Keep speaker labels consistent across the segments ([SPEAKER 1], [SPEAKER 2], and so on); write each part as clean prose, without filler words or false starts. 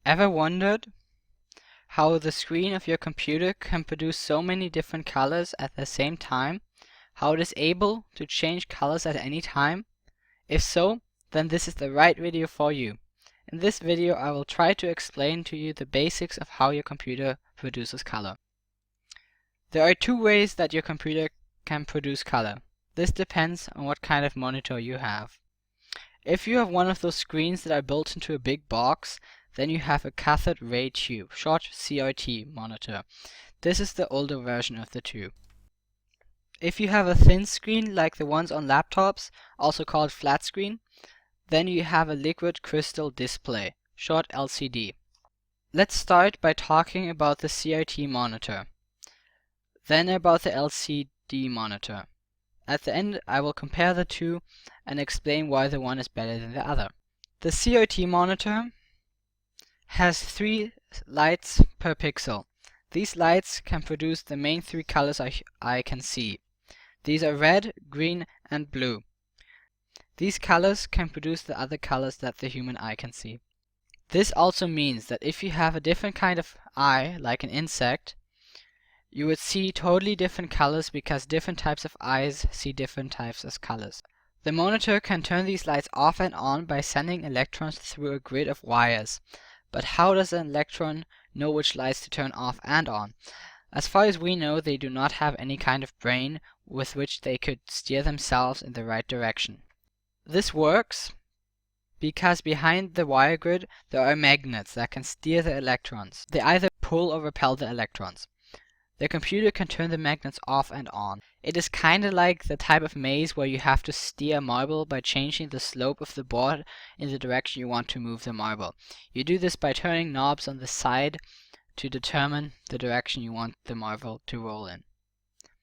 [SPEAKER 1] Ever wondered how the screen of your computer can produce so many different colors at the same time? How it is able to change colors at any time? If so, then this is the right video for you. In this video I will try to explain to you the basics of how your computer produces color. There are two ways that your computer can produce color. This depends on what kind of monitor you have. If you have one of those screens that are built into a big box, then you have a cathode ray tube, short CRT monitor. This is the older version of the two. If you have a thin screen like the ones on laptops, also called flat screen, then you have a liquid crystal display, short LCD. Let's start by talking about the CRT monitor, then about the LCD monitor. At the end I will compare the two and explain why the one is better than the other. The CRT monitor has 3 lights per pixel. These lights can produce the main 3 colors I can see. These are red, green and blue. These colors can produce the other colors that the human eye can see. This also means that if you have a different kind of eye, like an insect, you would see totally different colors because different types of eyes see different types of colors. The monitor can turn these lights off and on by sending electrons through a grid of wires. But how does an electron know which lights to turn off and on? As far as we know, they do not have any kind of brain with which they could steer themselves in the right direction. This works because behind the wire grid there are magnets that can steer the electrons. They either pull or repel the electrons. The computer can turn the magnets off and on. It is kinda like the type of maze where you have to steer a marble by changing the slope of the board in the direction you want to move the marble. You do this by turning knobs on the side to determine the direction you want the marble to roll in.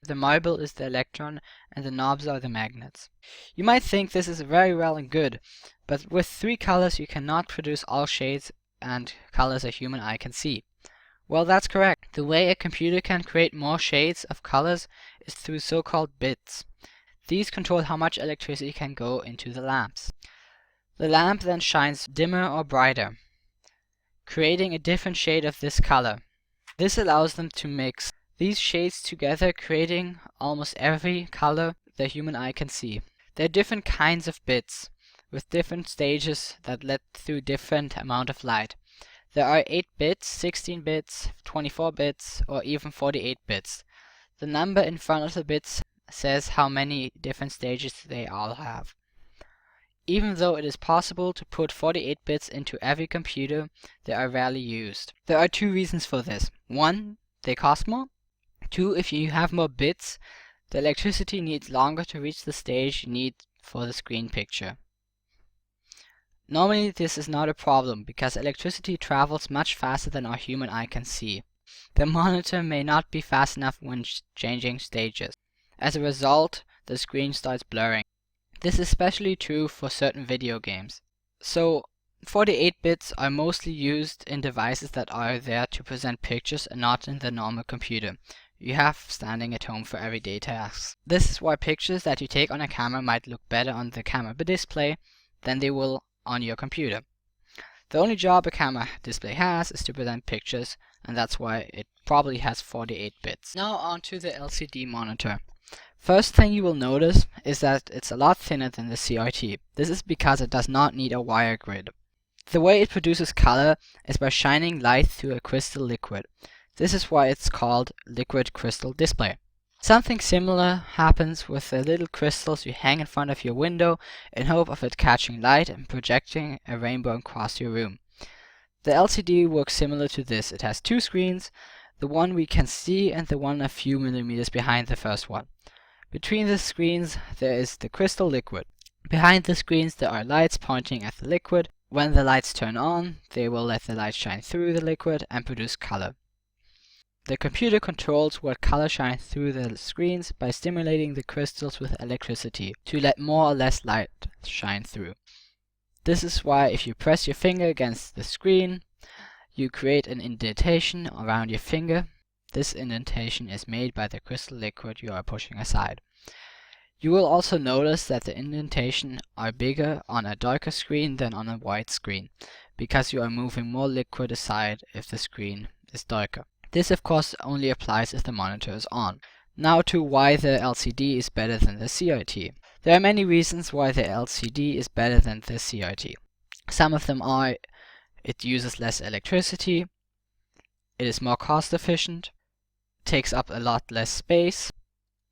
[SPEAKER 1] The marble is the electron and the knobs are the magnets. You might think this is very well and good, but with 3 colors you cannot produce all shades and colors a human eye can see. Well, that's correct. The way a computer can create more shades of colors is through so-called bits. These control how much electricity can go into the lamps. The lamp then shines dimmer or brighter, creating a different shade of this color. This allows them to mix these shades together, creating almost every color the human eye can see. There are different kinds of bits, with different stages that let through different amount of light. There are 8 bits, 16 bits, 24 bits, or even 48 bits. The number in front of the bits says how many different stages they all have. Even though it is possible to put 48 bits into every computer, they are rarely used. There are 2 reasons for this. 1, they cost more. 2, if you have more bits, the electricity needs longer to reach the stage you need for the screen picture. Normally this is not a problem because electricity travels much faster than our human eye can see. The monitor may not be fast enough when changing stages. As a result, the screen starts blurring. This is especially true for certain video games. So 48 bits are mostly used in devices that are there to present pictures and not in the normal computer you have standing at home for everyday tasks. This is why pictures that you take on a camera might look better on the camera display than they will on your computer. The only job a camera display has is to present pictures, and that's why it probably has 48 bits. Now on to the LCD monitor. First thing you will notice is that it's a lot thinner than the CRT. This is because it does not need a wire grid. The way it produces color is by shining light through a crystal liquid. This is why it's called liquid crystal display. Something similar happens with the little crystals you hang in front of your window in hope of it catching light and projecting a rainbow across your room. The LCD works similar to this. It has 2 screens, the one we can see and the one a few millimeters behind the first one. Between the screens there is the crystal liquid. Behind the screens there are lights pointing at the liquid. When the lights turn on, they will let the light shine through the liquid and produce color. The computer controls what color shines through the screens by stimulating the crystals with electricity to let more or less light shine through. This is why if you press your finger against the screen, you create an indentation around your finger. This indentation is made by the crystal liquid you are pushing aside. You will also notice that the indentations are bigger on a darker screen than on a white screen, because you are moving more liquid aside if the screen is darker. This of course only applies if the monitor is on. Now to why the LCD is better than the CRT. There are many reasons why the LCD is better than the CRT. Some of them are: it uses less electricity, it is more cost efficient, takes up a lot less space,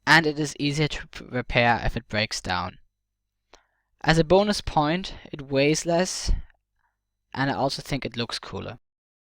[SPEAKER 1] and it is easier to repair if it breaks down. As a bonus point, it weighs less, and I also think it looks cooler.